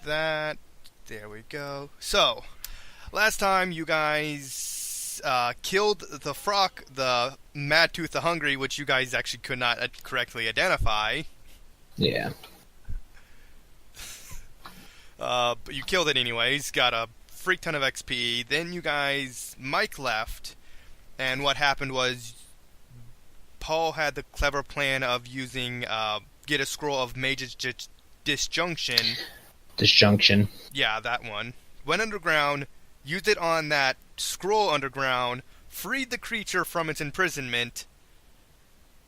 that. There we go. So, last time you guys killed the frog, the Mad Tooth the Hungry, which you guys actually could not correctly identify. Yeah. But you killed it anyways, got a freak ton of XP. Then you guys, Mike left, and what happened was Paul had the clever plan of using get a scroll of Mage's Disjunction. Disjunction. Yeah, that one. Went underground, used it on that scroll underground, freed the creature from its imprisonment,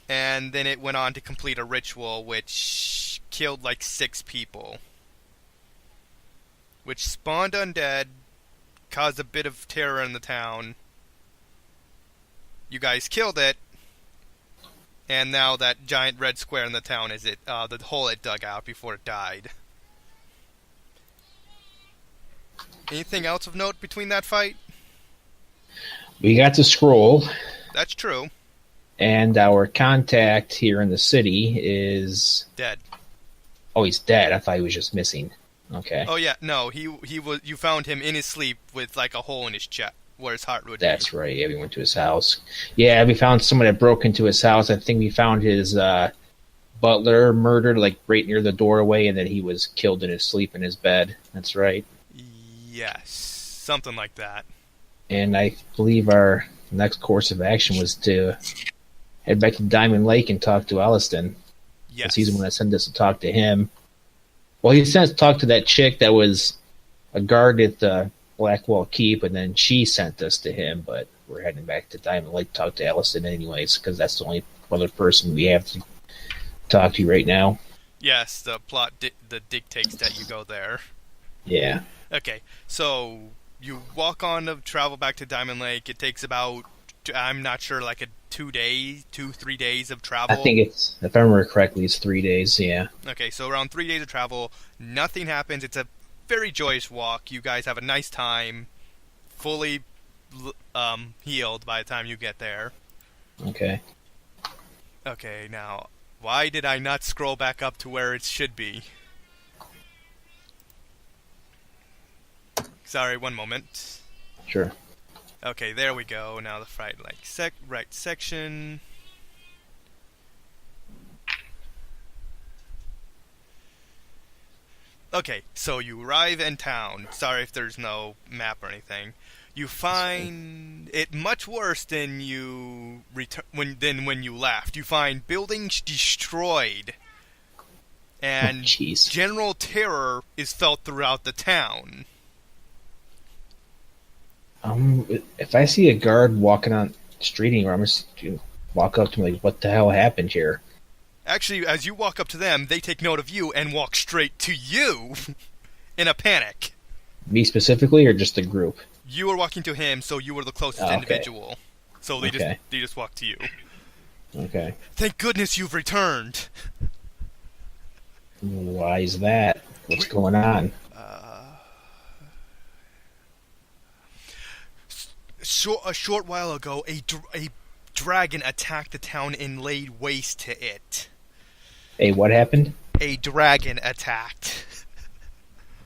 and then it went on to complete a ritual which killed like 6 people. Which spawned undead, caused a bit of terror in the town. You guys killed it, and now that giant red square in the town is the hole it dug out before it died. Anything else of note between that fight? We got the scroll. That's true. And our contact here in the city is dead. Oh, he's dead. I thought he was just missing. Okay. Oh yeah, no, he was. You found him in his sleep with like a hole in his chest where his heart would be. That's right. Yeah, we went to his house. Yeah, we found someone that broke into his house. I think we found his butler murdered like right near the doorway, and then he was killed in his sleep in his bed. That's right. Yes, something like that. And I believe our next course of action was to head back to Diamond Lake and talk to Alliston. Yes. Because he's the one that sent us to talk to him. Well, he sent us to talk to that chick that was a guard at the Blackwall Keep, and then she sent us to him, but we're heading back to Diamond Lake to talk to Alliston anyways, because that's the only other person we have to talk to right now. Yes, the plot dictates that you go there. Yeah. Okay, so you walk on to travel back to Diamond Lake. It takes about, I'm not sure, like a 3 days of travel. I think it's, if I remember correctly, it's 3 days, yeah. Okay, so around 3 days of travel, nothing happens. It's a very joyous walk. You guys have a nice time, fully healed by the time you get there. Okay. Okay, now, why did I not scroll back up to where it should be? Sorry, one moment. Sure. Okay, there we go. Now the right section. Okay, so you arrive in town. Sorry if there's no map or anything. You find it much worse than when you left. You find buildings destroyed, and general terror is felt throughout the town. If I see a guard walking on the street anywhere, I'm just to walk up to him like, what the hell happened here? Actually, as you walk up to them, they take note of you and walk straight to you in a panic. Me specifically, or just the group? You were walking to him, so you were the closest individual. So they just walked to you. Okay. Thank goodness you've returned. Why is that? What's going on? A short while ago, a dragon attacked the town and laid waste to it. Hey, what happened? A dragon attacked.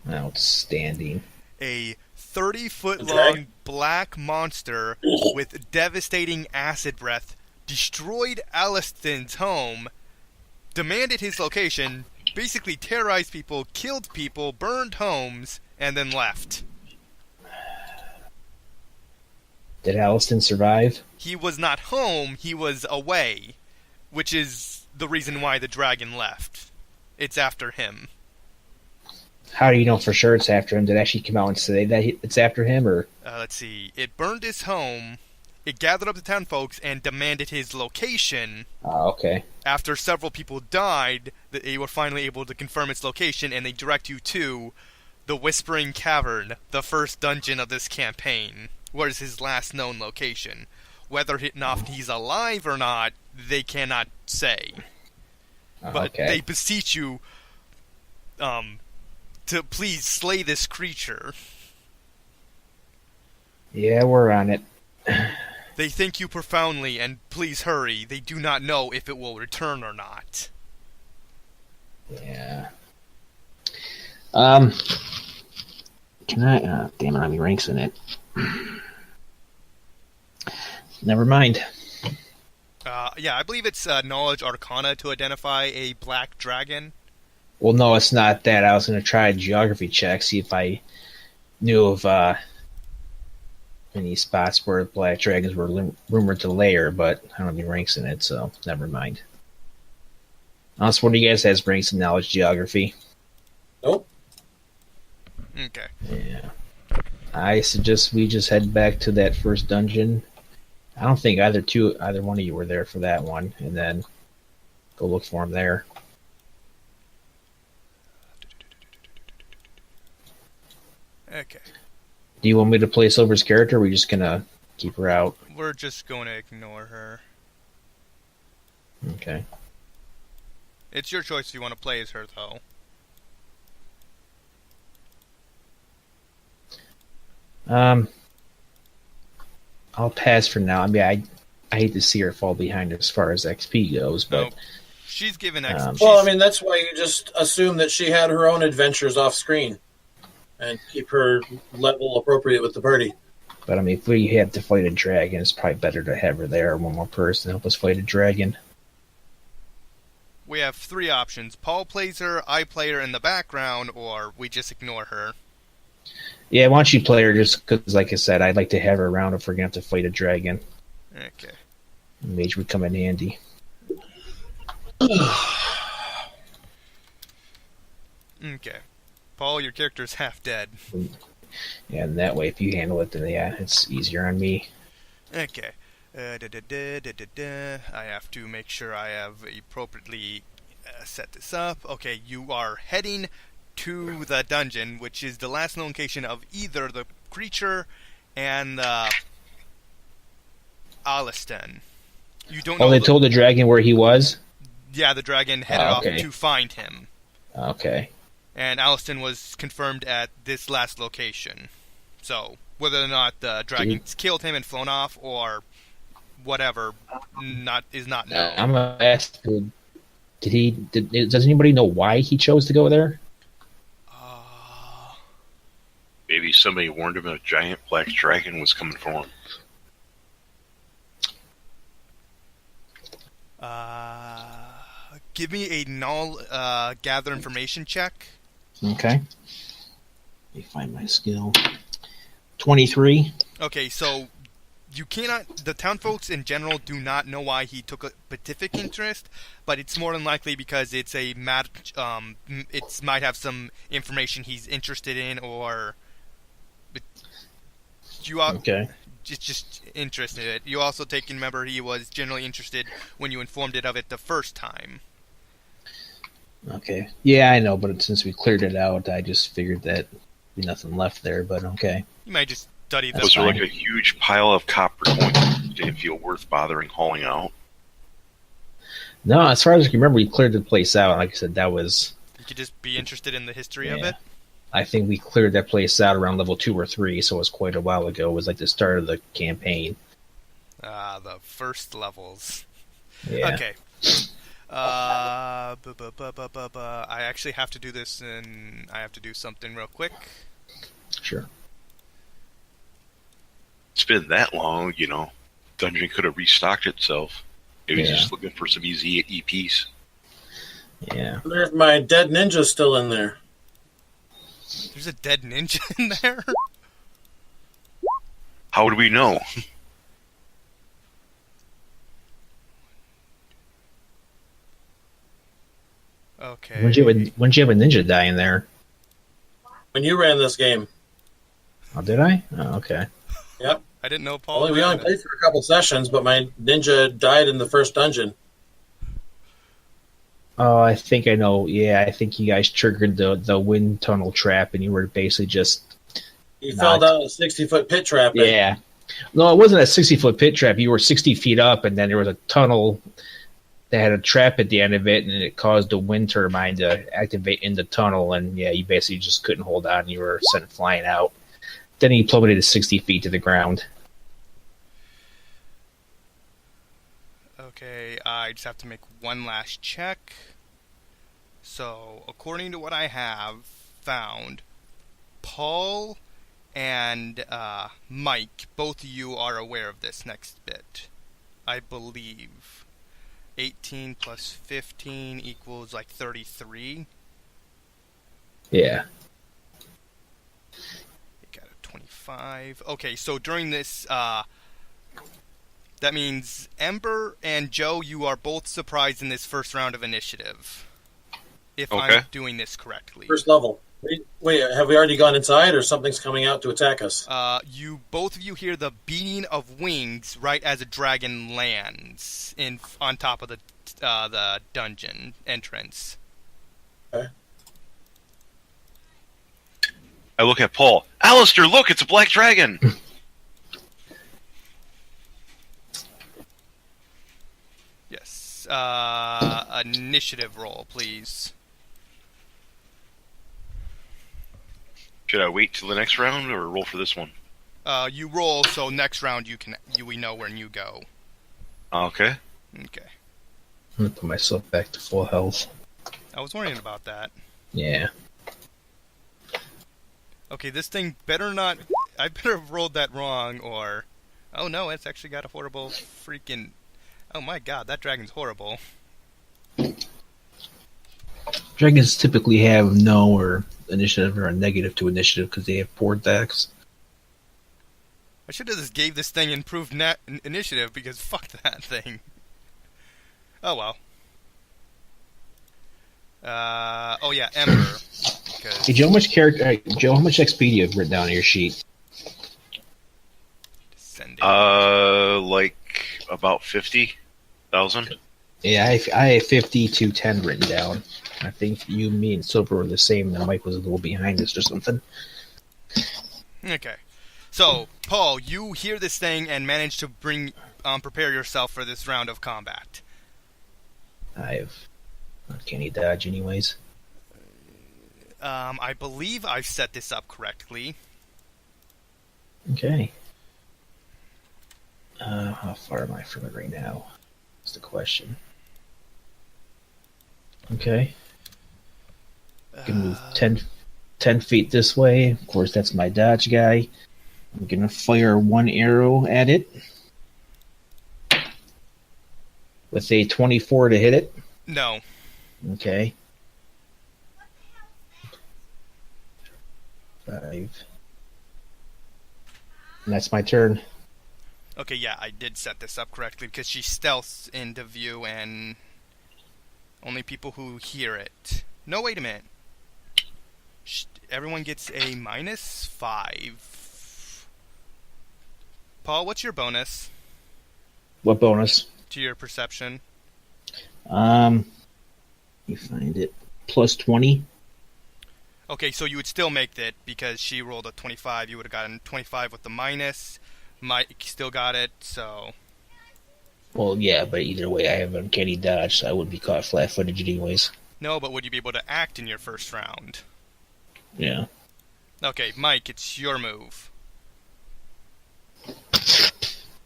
Outstanding. A 30-foot-long black monster with devastating acid breath destroyed Alliston's home, demanded his location, basically terrorized people, killed people, burned homes, and then left. Did Alliston survive? He was not home, he was away, which is the reason why the dragon left. It's after him. How do you know for sure it's after him? Did it actually come out and say that it's after him, or? Let's see. It burned his home, it gathered up the town folks, and demanded his location. Oh, okay. After several people died, they were finally able to confirm its location, and they direct you to the Whispering Cavern, the first dungeon of this campaign. Where is his last known location? Whether he's alive or not, they cannot say. But they beseech you to please slay this creature. Yeah, we're on it. They thank you profoundly, and please hurry. They do not know if it will return or not. Yeah. Can I? Damn it, I mean ranks in it. Never mind. Yeah, I believe it's Knowledge Arcana to identify a black dragon. Well, no, it's not that. I was going to try a geography check, see if I knew of any spots where black dragons were rumored to lair, but I don't have any ranks in it, so never mind. Unless one of you guys has ranks in knowledge geography. Nope. Okay. Yeah. I suggest we just head back to that first dungeon. I don't think either one of you were there for that one, and then go look for him there. Okay. Do you want me to play Silver's character, or are we just gonna keep her out? We're just going to ignore her. Okay. It's your choice if you want to play as her, though. I'll pass for now. I mean, I hate to see her fall behind as far as XP goes, but No, she's given XP. Well, I mean, that's why you just assume that she had her own adventures off screen and keep her level appropriate with the party. I mean, if we have to fight a dragon, it's probably better to have her there, one more person to help us fight a dragon. We have three options. Paul plays her, I play her in the background, or we just ignore her. Yeah, why don't you play her just because, like I said, I'd like to have her around if we're going to have to fight a dragon. Okay. Mage would come in handy. Okay. Paul, your character's half dead. Yeah, and that way, if you handle it, then yeah, it's easier on me. Okay. I have to make sure I have appropriately set this up. Okay, you are heading to the dungeon, which is the last known location of either the creature and Alistan. You don't know. Oh, they told the dragon where he was? Yeah, the dragon headed off to find him. Okay. And Alistan was confirmed at this last location. So, whether or not the dragons killed him and flown off, or whatever, is not known. I'm gonna ask, does anybody know why he chose to go there? Maybe somebody warned him a giant black dragon was coming for him. Give me a null gather information check. Okay. Let me find my skill. 23. Okay, so you cannot. The town folks in general do not know why he took a specific interest, but it's more than likely because it's a it might have some information he's interested in, or you are just interested in it. You also take in, remember, he was generally interested when you informed it of it the first time. Okay. Yeah, I know, but since we cleared it out, I just figured that there'd be nothing left there, but okay. You might just study the. Was there like a huge pile of copper coins you didn't feel worth bothering hauling out? No, as far as I can remember, we cleared the place out. Like I said, that was... You could just be interested in the history of it? I think we cleared that place out around level 2 or 3, so it was quite a while ago. It was like the start of the campaign. The first levels. Yeah. Okay. I actually have to do this, and I have to do something real quick. Sure. It's been that long, Dungeon could have restocked itself. It was just looking for some easy EPs. Yeah. There's my dead ninja still in there. There's a dead ninja in there? How would we know? Okay. When'd you have a ninja die in there? When you ran this game. Oh, did I? Oh, okay. Yep. I didn't know Paul. We only played for a couple sessions, but my ninja died in the first dungeon. Oh, I think I know. Yeah, I think you guys triggered the wind tunnel trap, and you were basically just... He fell down a 60-foot pit trap. Yeah. No, it wasn't a 60-foot pit trap. You were 60 feet up, and then there was a tunnel that had a trap at the end of it, and it caused a wind turbine to activate in the tunnel, and yeah, you basically just couldn't hold on, and you were sent flying out. Then he plummeted 60 feet to the ground. Okay, I just have to make one last check. So, according to what I have found, Paul and Mike, both of you are aware of this next bit, I believe. 18 plus 15 equals like 33. Yeah. You got a 25. Okay, so during this, that means Ember and Joe, you are both surprised in this first round of initiative. If Okay. I'm doing this correctly. First level. Wait, have we already gone inside, or something's coming out to attack us? Both of you hear the beating of wings right as a dragon lands on top of the dungeon entrance. Okay. I look at Paul. Alistair, look, it's a black dragon. Yes. Initiative roll, please. Should I wait till the next round or roll for this one? You roll, so next round we know when you go. Okay. Okay. I'm gonna put myself back to full health. I was worrying about that. Yeah. Okay, this thing better not... I better have rolled that wrong, or... Oh no, it's actually got a horrible freaking... Oh my god, that dragon's horrible. Dragons typically have no or initiative or a negative to initiative because they have poor decks. I should have just gave this thing improved initiative, because fuck that thing. Oh well. Oh yeah, Ember. Hey Joe, how much XP do you have written down on your sheet? Descending. Like about 50,000. Yeah, I have 50 to 10 written down. I think you, me, and Silver were the same, and Mike was a little behind us or something. Okay. So, Paul, you hear this thing and manage to prepare yourself for this round of combat. I have uncanny dodge anyways. I believe I've set this up correctly. Okay. How far am I from it right now? That's the question. Okay. I can move 10 feet this way. Of course, that's my dodge guy. I'm going to fire one arrow at it. With a 24 to hit it. No. Okay. 5. And that's my turn. Okay, yeah, I did set this up correctly, because she stealths into view and only people who hear it. No, wait a minute. Everyone gets a -5. Paul, what's your bonus What bonus? to your perception? Let me find it. Plus 20. Okay, so you would still make it, because she rolled a 25. You would have gotten 25 with the minus. Mike still got it, so... Well, yeah, but either way, I have uncanny dodge, so I wouldn't be caught flat-footed anyways. No, but would you be able to act in your first round? Yeah. Okay, Mike, it's your move.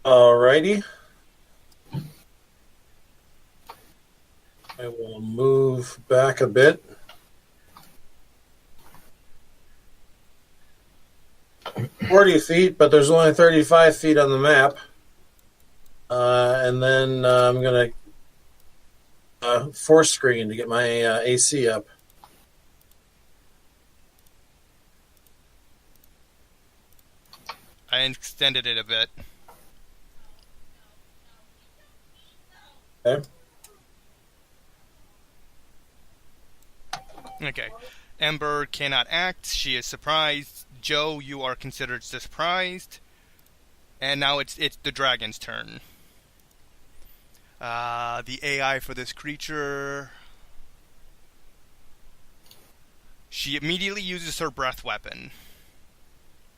Alrighty. I will move back a bit. $40, but there's only 35 feet on the map. And then I'm going to force screen to get my AC up. I extended it a bit. Okay. Okay. Ember cannot act. She is surprised. Joe, you are considered surprised. And now it's the dragon's turn. The AI for this creature... She immediately uses her breath weapon.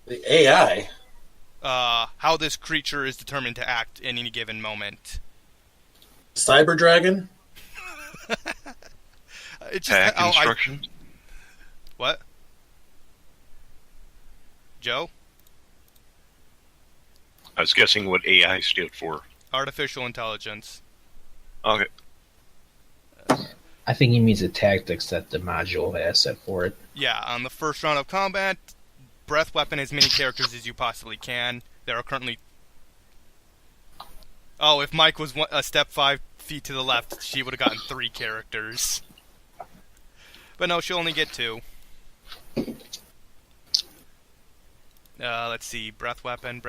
The AI? How this creature is determined to act in any given moment. Cyber Dragon? It's just Attack how instructions. What? Joe? I was guessing what AI stood for. Artificial intelligence. Okay. I think he means the tactics that the module has set for it. Yeah, on the first round of combat, breath weapon as many characters as you possibly can. There are currently... Oh, if Mike was a step 5 feet to the left, she would have gotten 3 characters. But no, she'll only get 2. Let's see. Breath weapon.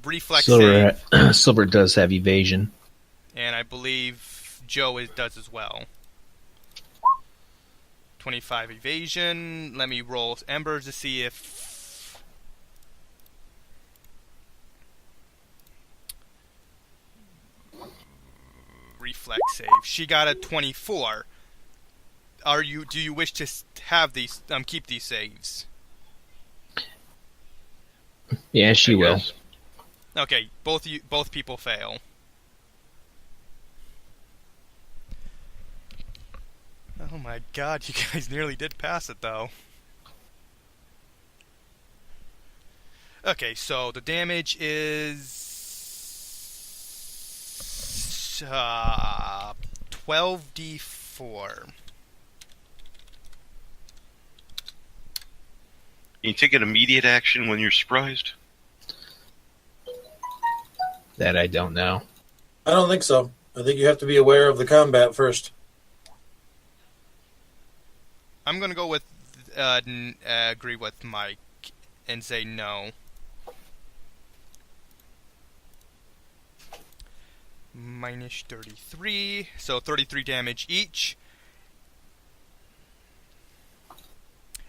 Reflex save. Silver does have evasion. And I believe Joe does as well. 25 evasion. Let me roll Embers to see if... Reflex save. She got a 24. Do you wish to have these keep these saves? Yeah, she will. Okay, both people fail. Oh my god, you guys nearly did pass it though. Okay, so the damage is 12d4. Can you take an immediate action when you're surprised? That I don't know. I don't think so. I think you have to be aware of the combat first. I'm gonna go with agree with Mike and say no. Minus 33, so 33 damage each.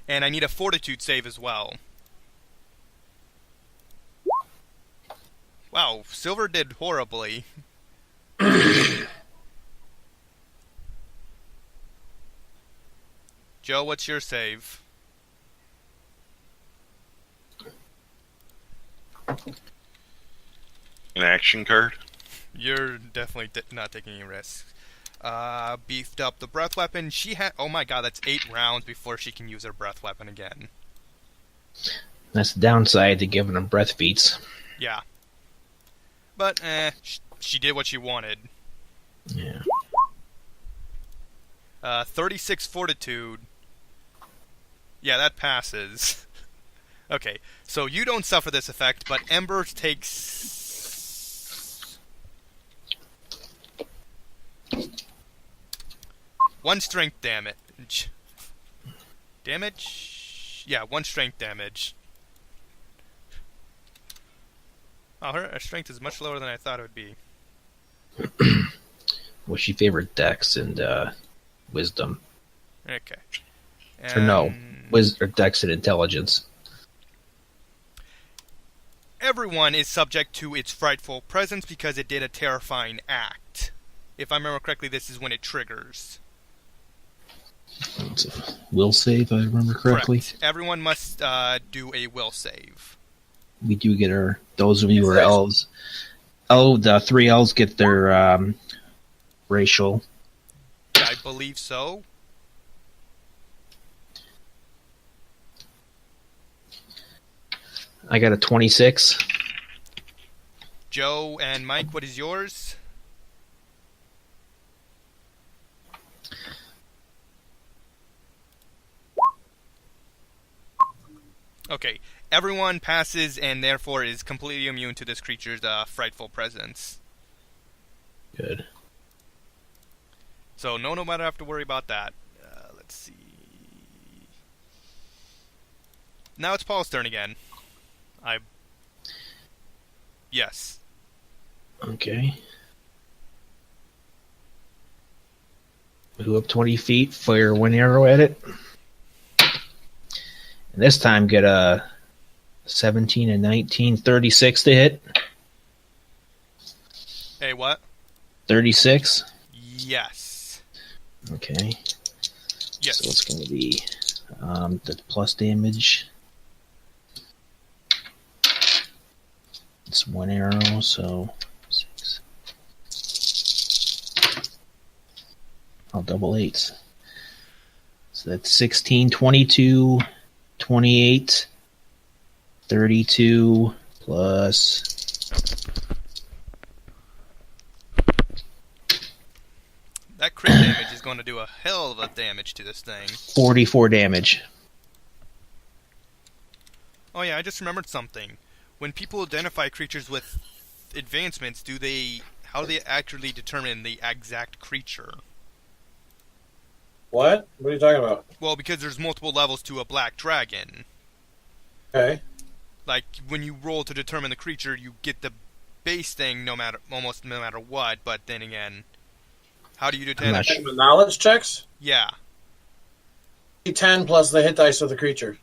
And I need a fortitude save as well. Wow, Silver did horribly. Joe, what's your save? An action card? You're definitely not taking any risks. Beefed up the breath weapon. She had... Oh my god, that's 8 rounds before she can use her breath weapon again. That's the downside to giving them breath feats. Yeah. But, she did what she wanted. Yeah. 36 fortitude. Yeah, that passes. Okay, so you don't suffer this effect, but Ember takes... 1 strength damage. Damage? Yeah, 1 strength damage. Oh, her strength is much lower than I thought it would be. Well, she favored Dex and Wisdom. Okay. Or no, or Dex and Intelligence. Everyone is subject to its frightful presence because it did a terrifying act. If I remember correctly, this is when it triggers. It's a will save, I remember correctly. Correct. Everyone must do a will save. We do get our... Those of you who are elves... Oh, the 3 elves get their racial. I believe so. I got a 26. Joe and Mike, what is yours? Okay, everyone passes and therefore is completely immune to this creature's frightful presence. Good. So no one have to worry about that. Let's see. Now it's Paul's turn again. Yes. Okay. Move up 20 feet, fire 1 arrow at it. And this time get a 17 and 19, 36 to hit. Hey, what? 36? Yes. Okay. Yes. So it's going to be the plus damage. It's 1 arrow, so 6. I'll double 8s. So that's 16, 22, 28, 32, plus... That crit damage is going to do a hell of a damage to this thing. 44 damage. Oh yeah, I just remembered something. When people identify creatures with advancements, how do they actually determine the exact creature? What? What are you talking about? Well, because there's multiple levels to a black dragon. Okay. Like when you roll to determine the creature, you get the base thing almost no matter what. But then again, how do you determine? not sure. And the knowledge checks? Yeah. D10 plus the hit dice of the creature.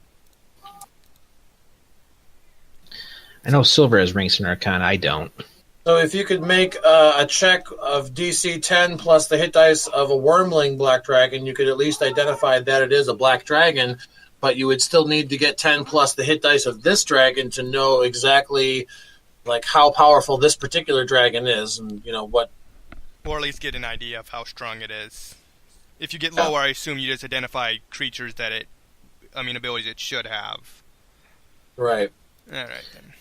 I know Silver has ranks in Arcana. I don't. So if you could make a check of DC 10 plus the hit dice of a Wormling Black Dragon, you could at least identify that it is a Black Dragon, but you would still need to get 10 plus the hit dice of this dragon to know exactly like how powerful this particular dragon is, and what. Or at least get an idea of how strong it is. If you get lower, I assume you just identify creatures abilities it should have. Right. Alright then.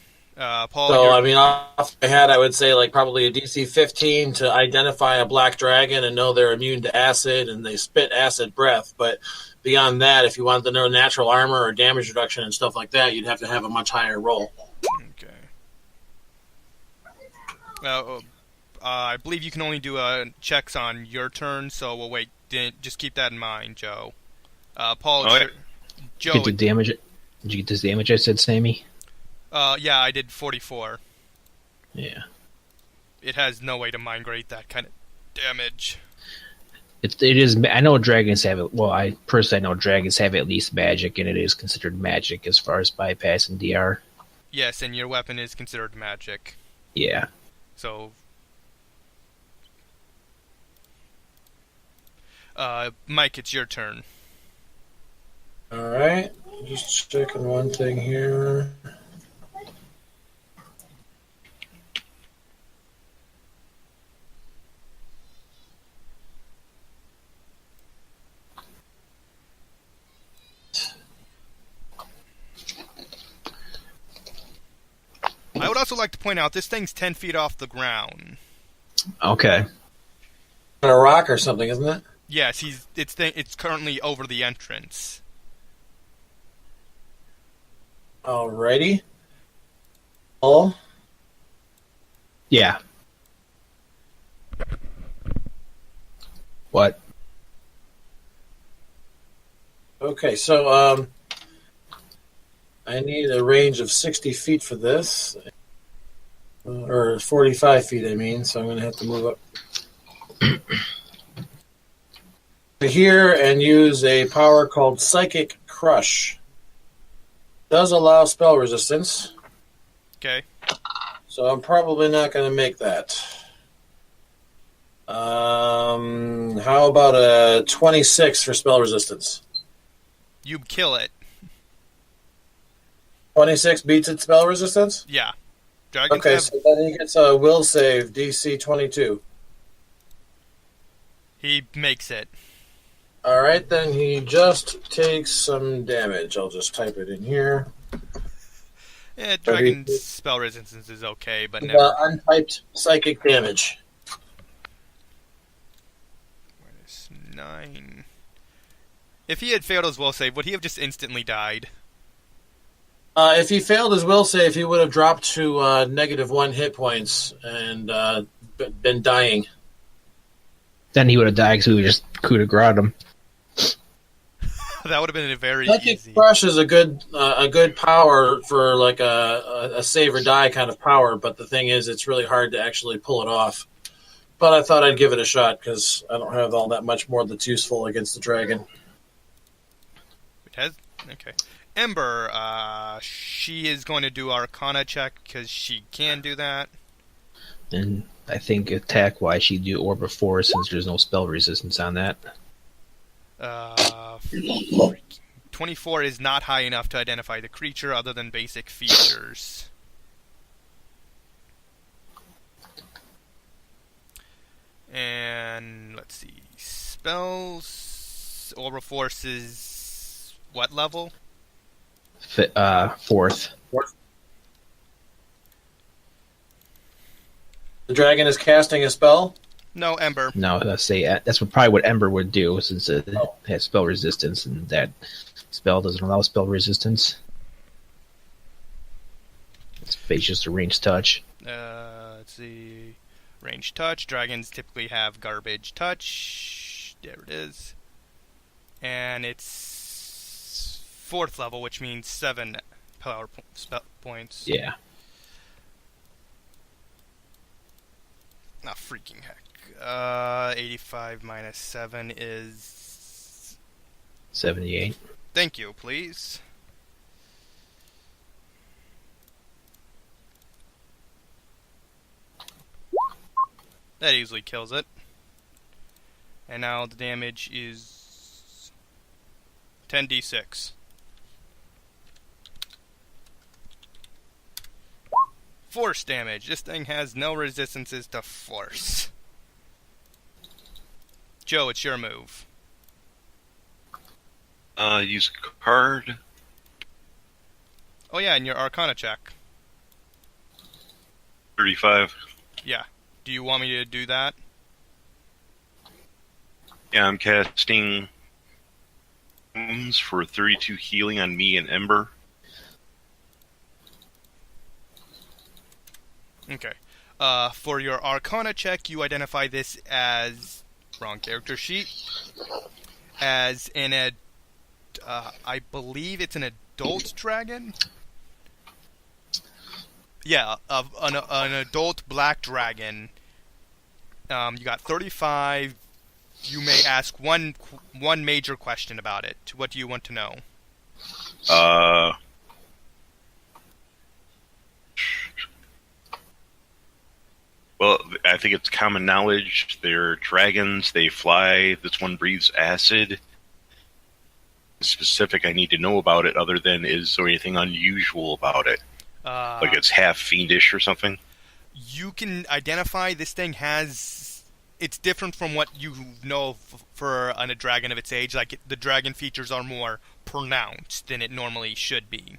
Paul, So, off my head, I would say like probably a DC 15 to identify a black dragon and know they're immune to acid and they spit acid breath. But beyond that, if you wanted to know natural armor or damage reduction and stuff like that, you'd have to have a much higher roll. Okay. I believe you can only do checks on your turn, so we'll wait. Just keep that in mind, Joe. Paul, Joe. Did you damage it? Did you get this damage I said, Sammy? Yeah, I did 44. Yeah. It has no way to migrate that kind of damage. It is. I know dragons have it. Well, I personally know dragons have at least magic, and it is considered magic as far as bypass and DR. Yes, and your weapon is considered magic. Yeah. So, Mike, it's your turn. All right. Just checking one thing here. I would also like to point out this thing's 10 feet off the ground. Okay. On a rock or something, isn't it? Yes, it's currently over the entrance. Alrighty. Oh. Yeah. What? Okay, so I need a range of 60 feet for this. Or 45 feet, I mean, so I'm going to have to move up to here and use a power called Psychic Crush. Does allow spell resistance, Okay. so I'm probably not going to make that. How about a 26 for spell resistance? You kill it. 26 beats its spell resistance? Yeah. Dragons Okay, have... so then he gets a will save, DC 22. He makes it. Alright, then he just takes some damage. I'll just type it in here. Yeah, dragon's spell resistance is okay, but never... Untyped psychic damage. Minus 9... If he had failed his will save, would he have just instantly died? If he failed his will save, he would have dropped to -1 hit points and been dying. Then he would have died because we would just coup de grace him. That would have been a very Psychic easy... Crush is a good power for like a save or die kind of power, but the thing is, it's really hard to actually pull it off. But I thought I'd give it a shot because I don't have all that much more that's useful against the dragon. It has... Okay. Ember, she is going to do Arcana check because she can do that. And I think attack-wise, she'd do Orb of Force since there's no spell resistance on that. 24 is not high enough to identify the creature other than basic features. And let's see. Spells. Orb of Force is what level? Fourth. The dragon is casting a spell? No, Ember. No, let's say that's probably what Ember would do since it has spell resistance, and that spell doesn't allow spell resistance. Space just a range touch. Let's see. Range touch. Dragons typically have garbage touch. There it is. And it's 4th level, which means 7 power points. Yeah. Ah, freaking heck. 85 minus 7 is... 78. Thank you, please. That easily kills it. And now the damage is 10d6. Force damage. This thing has no resistances to force. Joe, it's your move. Use a card. Oh yeah, and your Arcana check. 35. Yeah. Do you want me to do that? Yeah, I'm casting wounds for 32 healing on me and Ember. Okay. For your Arcana check, you identify this as... Wrong character sheet. As an I believe it's an adult dragon? Yeah, an adult black dragon. You got 35. You may ask one major question about it. What do you want to know? Well, I think it's common knowledge. They're dragons. They fly. This one breathes acid. Specific I need to know about it other than is there anything unusual about it? Like it's half fiendish or something? You can identify this thing has... It's different from what you know for a dragon of its age. Like, the dragon features are more pronounced than it normally should be.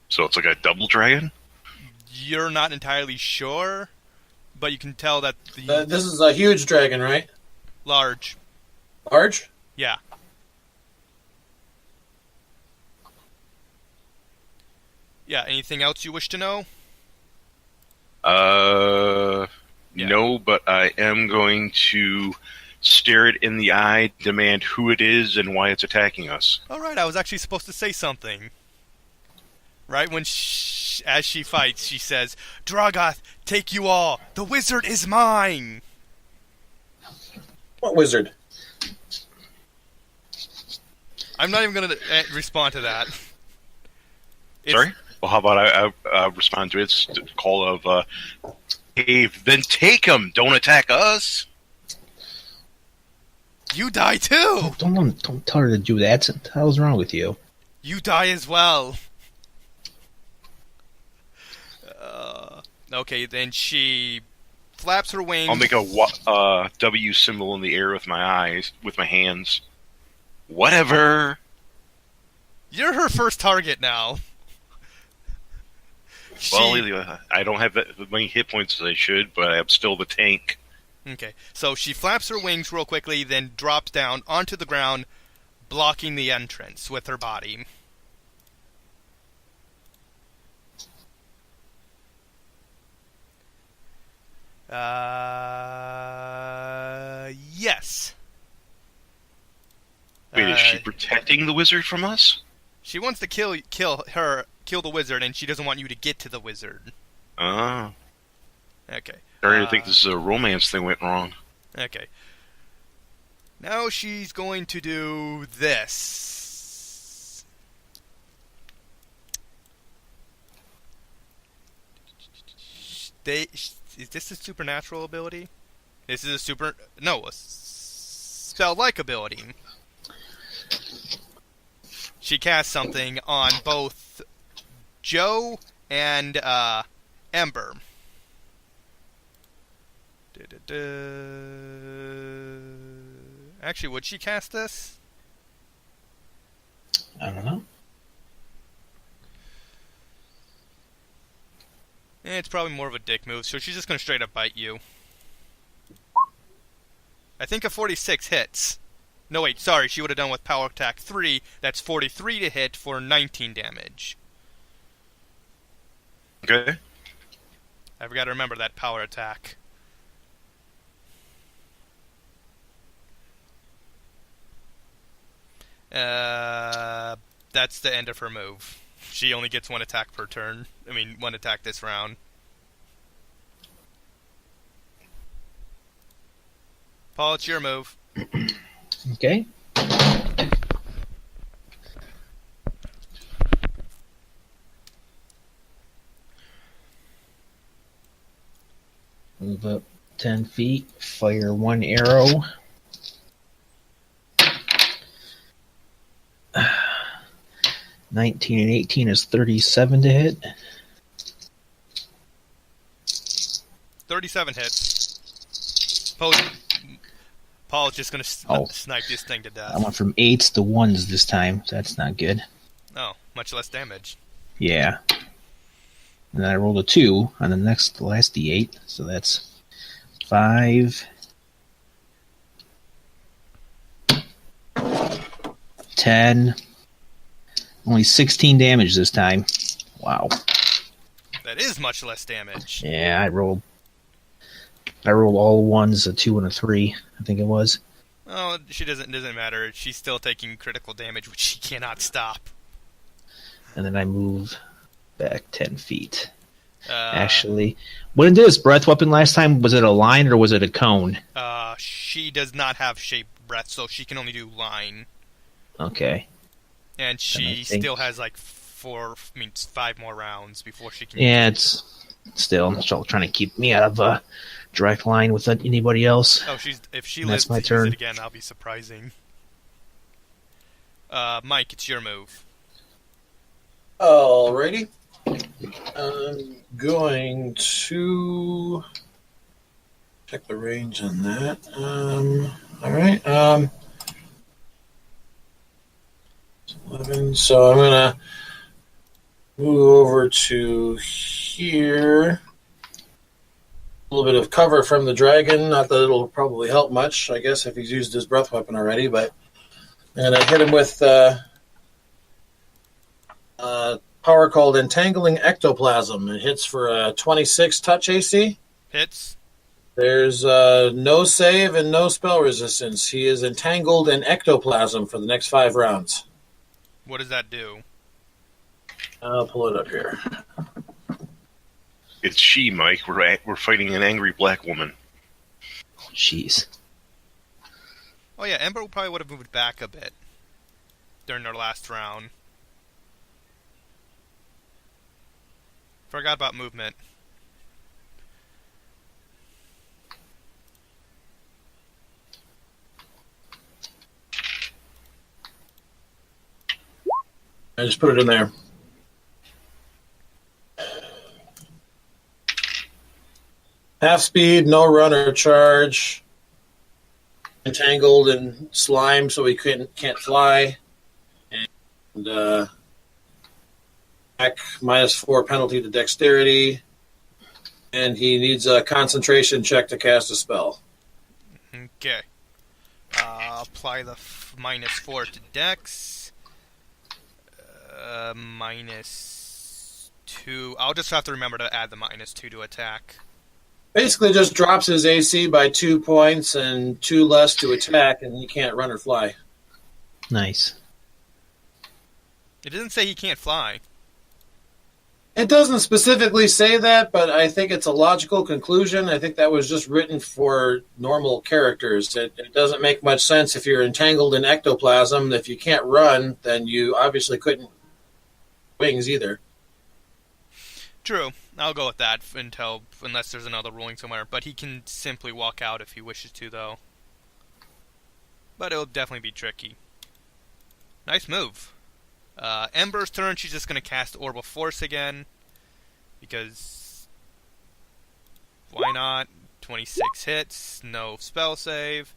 So it's like a double dragon? You're not entirely sure, but you can tell that the... This is a huge dragon, right? Large. Large? Yeah. Yeah, anything else you wish to know? Yeah. No, but I am going to stare it in the eye, demand who it is and why it's attacking us. Alright, I was actually supposed to say something. Right when as she fights, she says, "Dragoth, take you all! The wizard is mine!" What wizard? I'm not even going to respond to that. Sorry? Well, how about I respond to its call of, Dave, then take him! Don't attack us! You die too! Don't tell her to do that. What the hell's wrong with you? You die as well! Okay, then she flaps her wings. I'll make a W symbol in the air with my eyes, with my hands. Whatever! You're her first target now. Well, I don't have as many hit points as I should, but I'm still the tank. Okay, so she flaps her wings real quickly, then drops down onto the ground, blocking the entrance with her body. Yes. Wait, is she protecting the wizard from us? She wants to kill the wizard, and she doesn't want you to get to the wizard. Oh. Okay. I think this is a romance thing went wrong. Okay. Now she's going to do this. Is this a supernatural ability? This is a spell-like ability. She casts something on both Joe and Ember. Actually, would she cast this? I don't know. It's probably more of a dick move, so she's just going to straight up bite you. I think a 46 hits. No, wait, sorry, she would have done with Power Attack 3. That's 43 to hit for 19 damage. Okay. I've got to remember that power attack. That's the end of her move. She only gets one attack per turn. I mean, one attack this round. Paul, it's your move. Okay. Move up 10 feet, fire one arrow. (19 and 18) is 37 to hit. 37 hits. Paul's just going to snipe this thing to death. I went from 8s to 1s this time. So that's not good. Oh, much less damage. Yeah. And then I rolled a 2 on the last D8. So that's 5, 10, only 16 damage this time. Wow. That is much less damage. Yeah, I rolled all ones, a 2 and a 3, I think it was. Oh, doesn't matter. She's still taking critical damage, which she cannot stop. And then I move back 10 feet. Actually, when did this breath weapon last time? Was it a line or was it a cone? She does not have shaped breath, so she can only do line. Okay. And she still has like 5 more rounds before she can. Yeah, it's still trying to keep me out of a direct line with anybody else. Oh, if she lives to use it again, that'll be surprising. Mike, it's your move. Alrighty. I'm going to check the range on that. Alright. 11. So I'm going to move over to here. A little bit of cover from the dragon. Not that it'll probably help much, I guess, if he's used his breath weapon already. But I'm going to hit him with power called Entangling Ectoplasm. It hits for a 26 touch AC. Hits. There's no save and no spell resistance. He is entangled in ectoplasm for the next 5 rounds. What does that do? I'll pull it up here. It's she, Mike. We're fighting an angry black woman. Jeez. Oh yeah, Ember probably would have moved back a bit during their last round. Forgot about movement. I just put it in there. Half speed, no run or charge. Entangled in slime, so he can't fly. And back -4 penalty to dexterity. And he needs a concentration check to cast a spell. Okay. Apply the -4 to dex. -2. I'll just have to remember to add the -2 to attack. Basically just drops his AC by 2 points and 2 less to attack, and he can't run or fly. Nice. It doesn't say he can't fly. It doesn't specifically say that, but I think it's a logical conclusion. I think that was just written for normal characters. It doesn't make much sense if you're entangled in ectoplasm. If you can't run, then you obviously couldn't wings either. True. I'll go with that unless there's another ruling somewhere. But he can simply walk out if he wishes to, though. But it'll definitely be tricky. Nice move. Ember's turn, she's just going to cast Orb of Force again. Because why not? 26 hits, no spell save.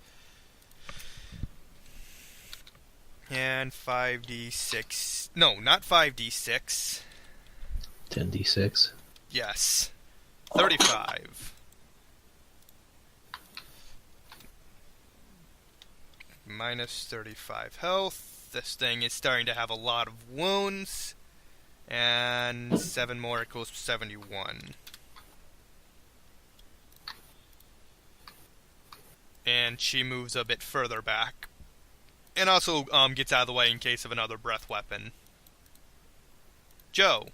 And 5d6. No, not 5d6. 10d6. Yes. 35. Minus 35 health. This thing is starting to have a lot of wounds. And 7 more equals 71. And she moves a bit further back. And also gets out of the way in case of another breath weapon. Joe.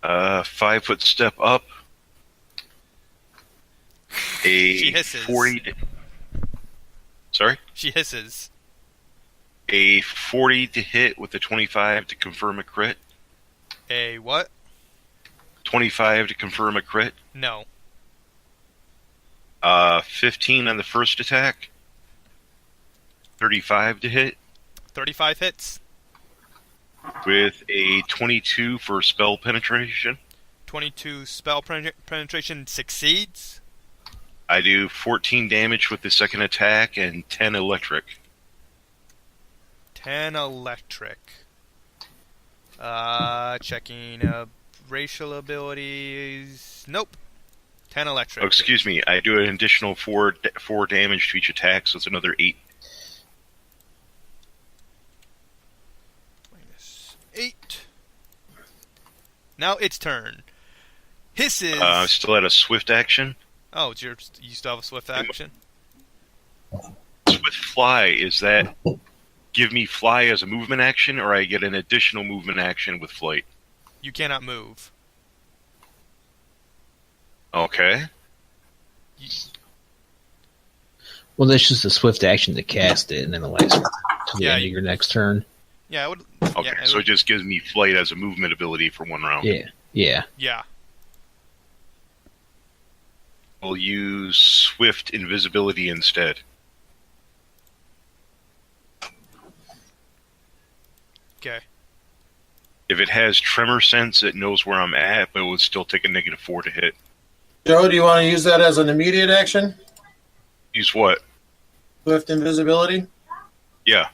5 foot step up. She hisses. 40. Sorry? She hisses. A 40 to hit with a 25 to confirm a crit. A what? 25 to confirm a crit. No. 15 on the first attack. 35 to hit. 35 hits. With a 22 for spell penetration. 22 spell penetration succeeds. I do 14 damage with the second attack and 10 electric. 10 electric. Checking racial abilities. Nope. 10 electric. Oh, excuse me. I do an additional 4 damage to each attack, so it's another 8. Minus 8. Now it's turn. Hisses. Still at a swift action. Oh, you still have a swift action? Swift fly, is that give me fly as a movement action, or I get an additional movement action with flight? You cannot move. Okay. Well, that's just a swift action to cast it, and then it lasts to the end of your next turn. Yeah, I would. Okay, yeah, so it just gives me flight as a movement ability for 1 round. Yeah. Yeah. We'll use swift invisibility instead. Okay. If it has tremor sense, it knows where I'm at, but it would still take a -4 to hit. Joe, do you want to use that as an immediate action? Use what? Swift invisibility? Yeah.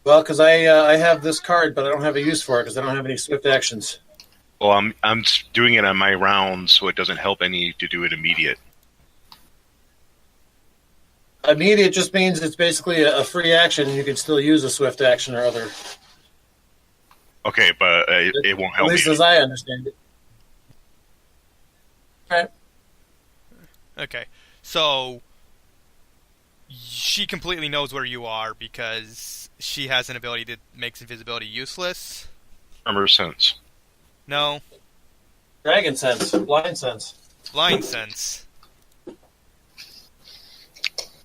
Well, because I have this card, but I don't have a use for it because I don't have any swift actions. Well, I'm doing it on my round, so it doesn't help any to do it immediate. Immediate just means it's basically a free action. You can still use a swift action or other. Okay, but it won't help At least me. as I understand it. Okay. Okay. So she completely knows where you are because she has an ability that makes invisibility useless. Tremor sense. No. Dragon sense. Blind sense. Blind sense.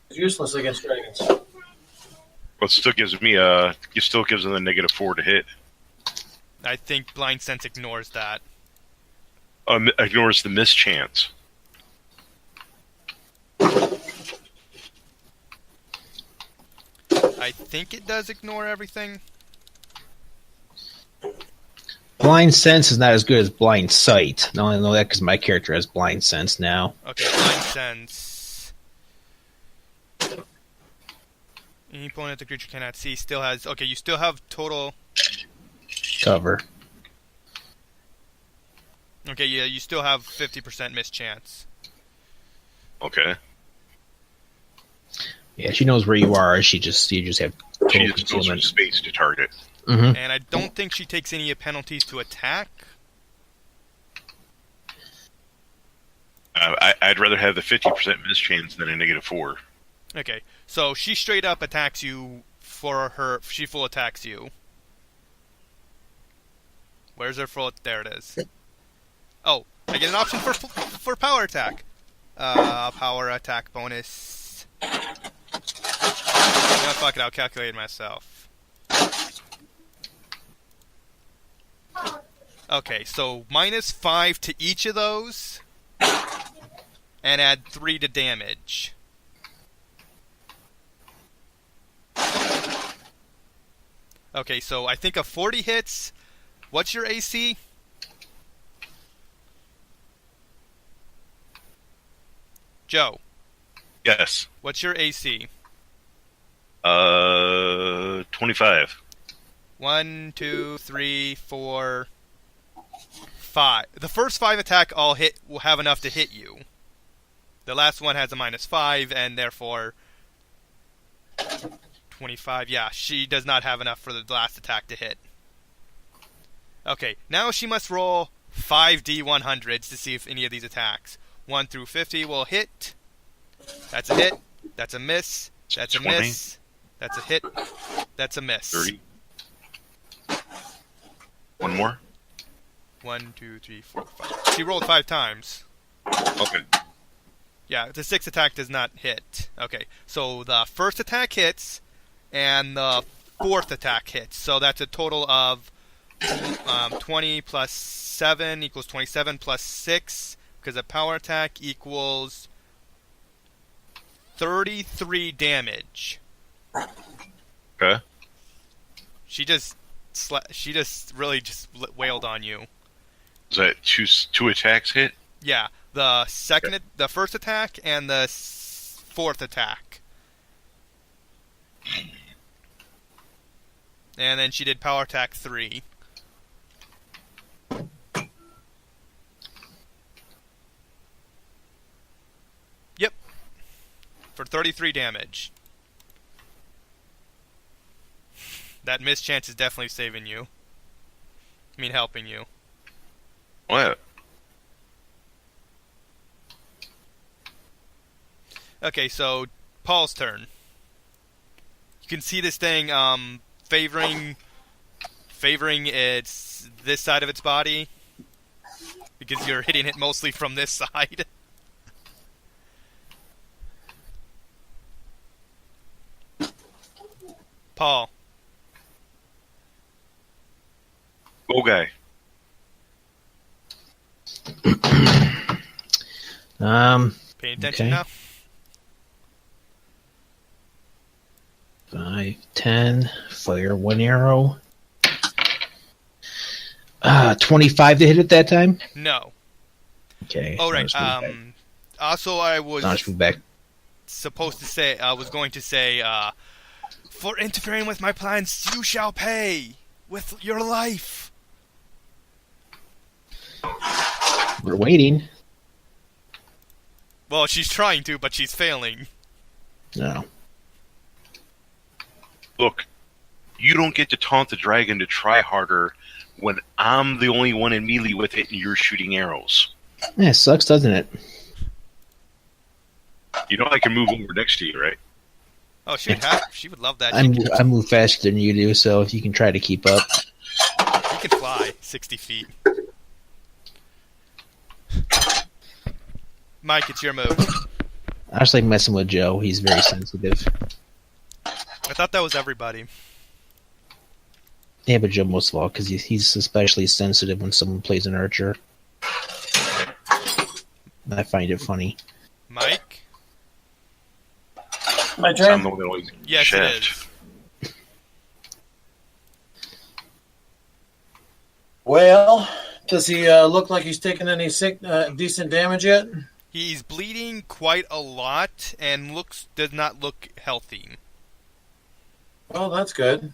It's useless against dragons. Well, it still gives me it still gives them a -4 to hit. I think blind sense ignores that. Ignores the mischance. I think it does ignore everything. Blind sense is not as good as blind sight. I only know that because my character has blind sense now. Okay, blind sense. Any opponent the creature cannot see still has... Okay, you still have total... Cover. Okay, yeah, you still have 50% mischance. Okay. Yeah, she knows where you are. You just have total She just goes from concealment. space to target. Mm-hmm. And I don't think she takes any penalties to attack. I'd rather have the 50% mischance than a -4. Okay, so she straight up attacks you for her... She full attacks you. Where's her full... There it is. Oh, I get an option for power attack. Power attack bonus. No, fuck it, I'll calculate it myself. Okay, so -5 to each of those, and add 3 to damage. Okay, so I think a 40 hits. What's your AC? Joe, Yes. what's your AC? 25. 1, 2, 3, 4, 5. The first 5 attack all will have enough to hit you. The last one has a -5, and therefore 25. Yeah, she does not have enough for the last attack to hit. Okay, now she must roll 5d100s to see if any of these attacks. 1 through 50 will hit. That's a hit. That's a miss. That's a 20. miss. That's a hit. That's a miss. 30. One more. 1, 2, 3, 4, 5. She rolled 5 times. Okay. Yeah, the 6th attack does not hit. Okay, so the first attack hits, and the 4th attack hits. So that's a total of 20 plus 7 equals 27 plus 6, because a power attack equals 33 damage. Okay. She just really just wailed on you. Is that two attacks hit? Yeah, the first attack and the 4th attack. And then she did power attack 3. Yep. For 33 damage. That miss chance is definitely saving you. I mean, helping you. What? Okay, so Paul's turn. You can see this thing favoring its this side of its body because you're hitting it mostly from this side. Paul. Okay. Paying attention Okay. now? 5, 10, fire 1 arrow. 25 to hit at that time? No. Okay. Oh, right. I'll just move back. Also, I was I'll just move back. supposed to say, I was going to say, for interfering with my plans, you shall pay with your life. We're waiting. Well, she's trying to, but she's failing. No. Look, you don't get to taunt the dragon to try harder when I'm the only one in melee with it and you're shooting arrows. Yeah, it sucks, doesn't it? You know I can move over next to you, right? Oh, she would love that. I move faster than you do, so if you can try to keep up. You can fly 60 feet. Mike, it's your move. I just like messing with Joe. He's very sensitive. I thought that was everybody. Yeah, but Joe most of all, because he's especially sensitive when someone plays an archer. I find it funny. Mike? My I'm turn. the one that always Yes, shaft. it is. Well, does he look like he's taken any decent damage yet? He's bleeding quite a lot and does not look healthy. Well, that's good.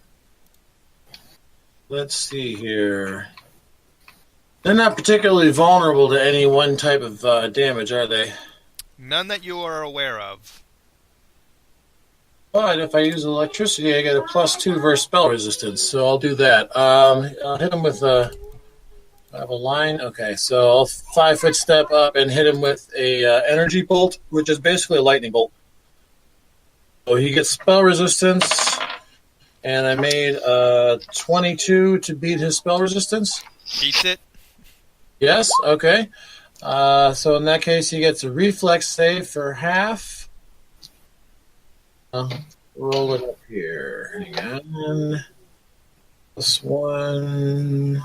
Let's see here. They're not particularly vulnerable to any one type of damage, are they? None that you are aware of. But if I use electricity, I get a +2 versus spell resistance, so I'll do that. I'll hit him with I have a line. Okay, so I'll 5-foot step up and hit him with a energy bolt, which is basically a lightning bolt. So he gets spell resistance, and I made 22 to beat his spell resistance. Beats it. Yes, okay. So in that case, he gets a reflex save for half. Roll it up here. Hang on. +1.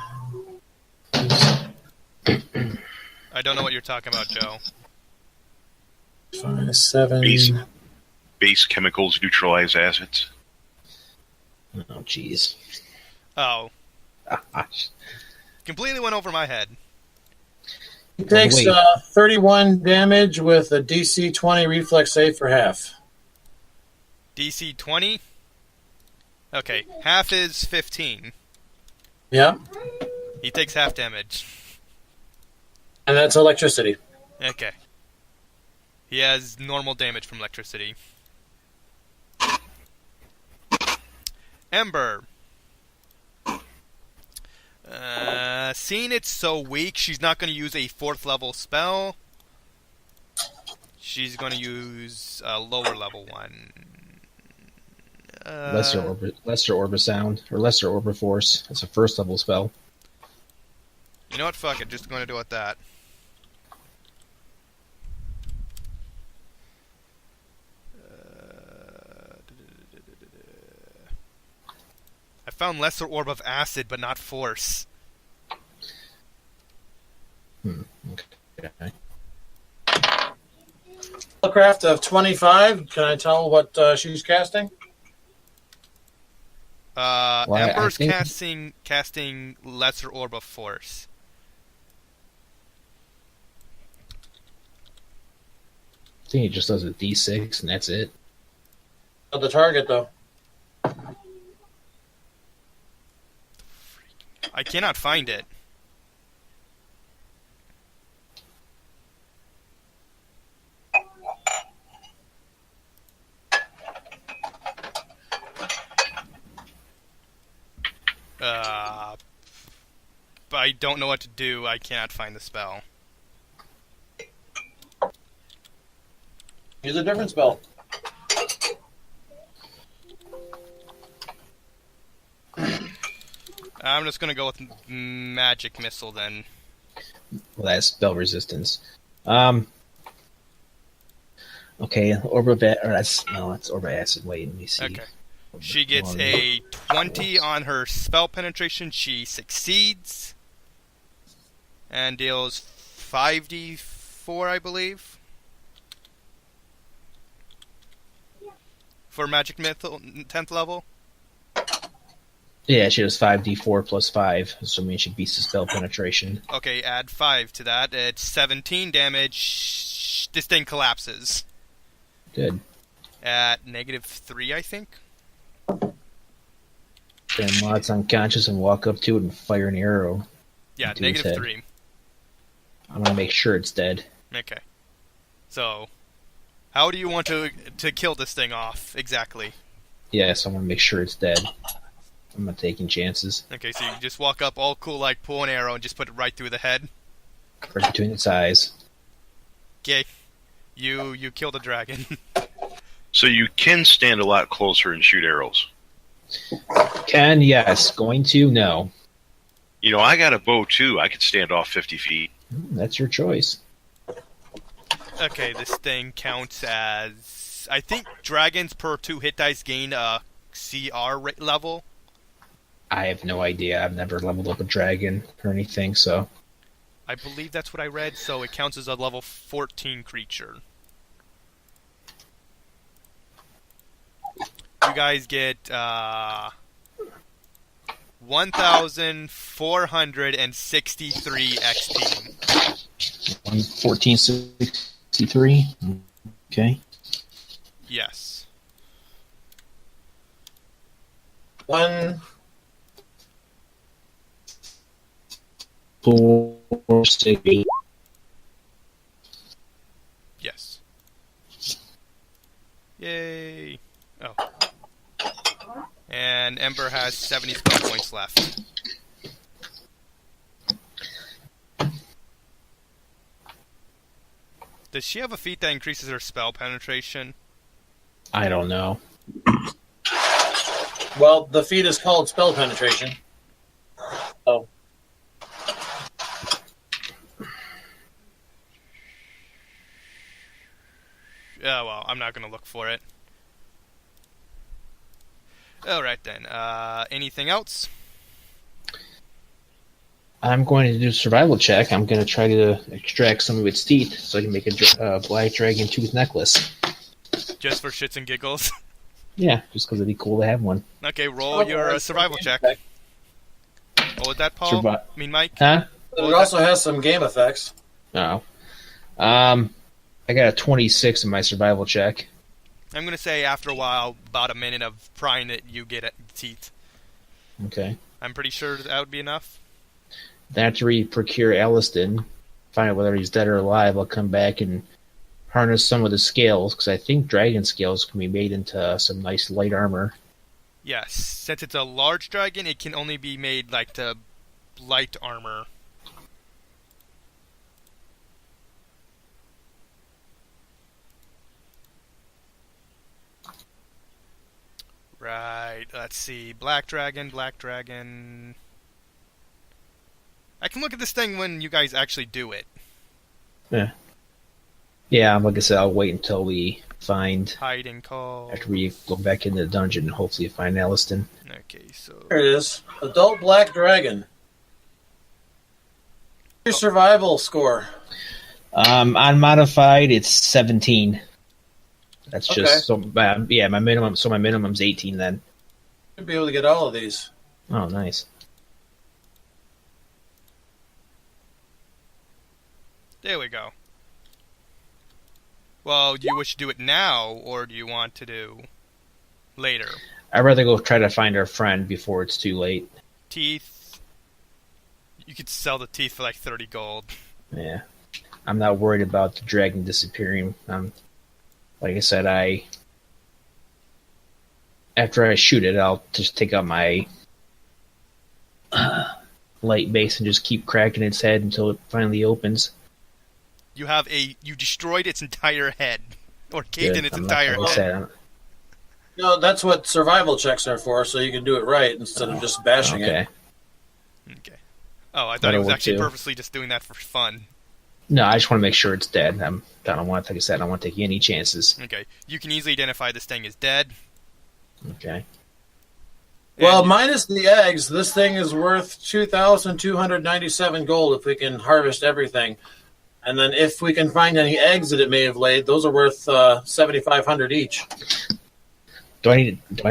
I don't know what you're talking about, Joe. 5, 7. Base chemicals neutralize acids. Oh, jeez. Oh. Completely went over my head. He takes Wait. 31 damage with a DC 20 reflex save for half. DC 20? Okay, half is 15. Yeah, He takes half damage. and that's electricity. Okay. He has normal damage from electricity. Ember. Seeing it's so weak, she's not going to use a 4th level spell. She's going to use a lower level one. Lesser Orbisound, or Lesser Orbiforce. That's a 1st level spell. You know what? Fuck it. Just going to do it that. I found Lesser Orb of Acid, but not Force. Okay. Spellcraft of 25. Can I tell what she's casting? Ember's I think... casting Lesser Orb of Force. I think he just does a D6 and that's it. The target, though. I cannot find it. But I don't know what to do. I cannot find the spell. Use a different spell. I'm just gonna go with Magic Missile then. Well, that's spell resistance. Okay, Orb of that's Orb of Acid. Wait, let me see. Okay. She gets a 20 on her spell penetration. She succeeds. And deals 5d4, I believe. For Magic Missile, 10th level. Yeah, she does 5d4 plus 5, assuming she beats the spell penetration. Okay, add 5 to that. It's 17 damage. This thing collapses. Good. At -3, I think. Then while it's unconscious and walk up to it and fire an arrow. Yeah, into its head. -3. I'm gonna make sure it's dead. Okay. So, how do you want to kill this thing off, exactly? Yes, I'm gonna make sure it's dead. I'm not taking chances. Okay, so you just walk up all cool like pull an arrow and just put it right through the head. Right between its eyes. Okay. You kill the dragon. So you can stand a lot closer and shoot arrows. Can, yes. Going to, no. You know, I got a bow too. I could stand off 50 feet. That's your choice. Okay, this thing counts as... I think dragons per 2 hit dice gain a CR level. I have no idea. I've never leveled up a dragon or anything, so... I believe that's what I read, so it counts as a level 14 creature. You guys get 1,463 XP. 1463. Okay. Yes. 1, 4, 6, 8. Yes. Yay. Oh. And Ember has 70 spell points left. Does she have a feat that increases her spell penetration? I don't know. well, the feat is called spell penetration. Oh. Yeah, well, I'm not going to look for it. Alright then, anything else? I'm going to do a survival check. I'm going to try to extract some of its teeth so I can make a black dragon tooth necklace. Just for shits and giggles? Yeah, just because it'd be cool to have one. Okay, roll your survival check. What was that, Paul? I mean, Mike? Huh? It also has some game effects. Oh. I got a 26 in my survival check. I'm going to say after a while, about a minute of prying it, you get teeth. Okay. I'm pretty sure that would be enough. Then after we procure Aliston, find out whether he's dead or alive, I'll come back and harness some of the scales, because I think dragon scales can be made into some nice light armor. Yes, since it's a large dragon, it can only be made like the light armor. Right, let's see. Black dragon, black dragon. I can look at this thing when you guys actually do it. Yeah, like I said, I'll wait until we find, Hide and call. after we go back into the dungeon and hopefully find Elliston. Okay, so There it is. Adult black dragon. Your survival score. Unmodified, it's 17. That's just Okay. so. Yeah, my minimum. So my minimum's 18 then. Should be able to get all of these. Oh, nice. there we go. Well, do you wish to do it now, or do you want to do later? I'd rather go try to find our friend before it's too late. Teeth. You could sell the teeth for like 30 gold. Yeah, I'm not worried about the dragon disappearing. Like I said, after I shoot it, I'll just take out my light base and just keep cracking its head until it finally opens. You destroyed its entire head, or caved in its I'm not entire gonna head. say it. No, that's what survival checks are for, so you can do it right instead of just bashing Okay. Okay. Oh, I thought That'll it was work actually too. purposely just doing that for fun. No, I just want to make sure it's dead. I don't want, like I said, I don't want to take any chances. Okay, you can easily identify this thing as dead. Okay. it. Well, And- minus the eggs, this thing is worth 2,297 gold if we can harvest everything. And then if we can find any eggs that it may have laid, those are worth 7,500 each. Do I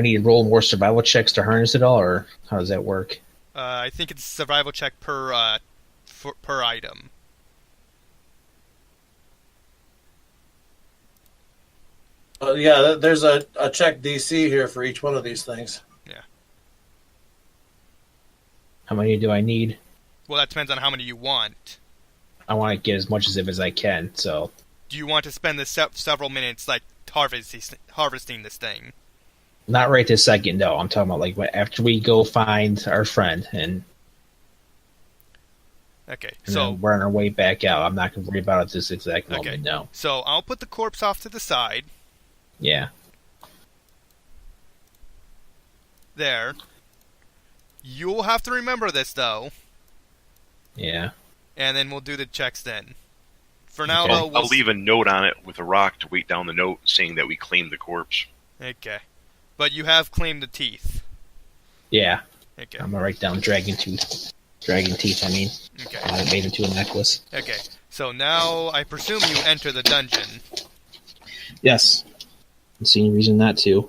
need to roll more survival checks to harness it all, or how does that work? I think it's a survival check per item. Yeah, there's a check DC here for each one of these things. How many do I need? Well, that depends on how many you want. I want to get as much as I can. So Do you want to spend the several minutes like harvesting this thing? not right this second. No, I'm talking about like after we go find our friend and Okay, and so then we're on our way back out. I'm not going to worry about it at this exact moment. Okay. No. so I'll put the corpse off to the side. Yeah. There. You'll have to remember this though, Yeah. and then we'll do the checks then. For now, Okay. though, we'll I'll leave a note on it with a rock to weight down the note saying that we claimed the corpse. Okay, but you have claimed the teeth. Yeah. Okay. I'm gonna write down dragon teeth. I mean, Okay. I made into a necklace. Okay. So now I presume you enter the dungeon. Yes. I see any reason not to.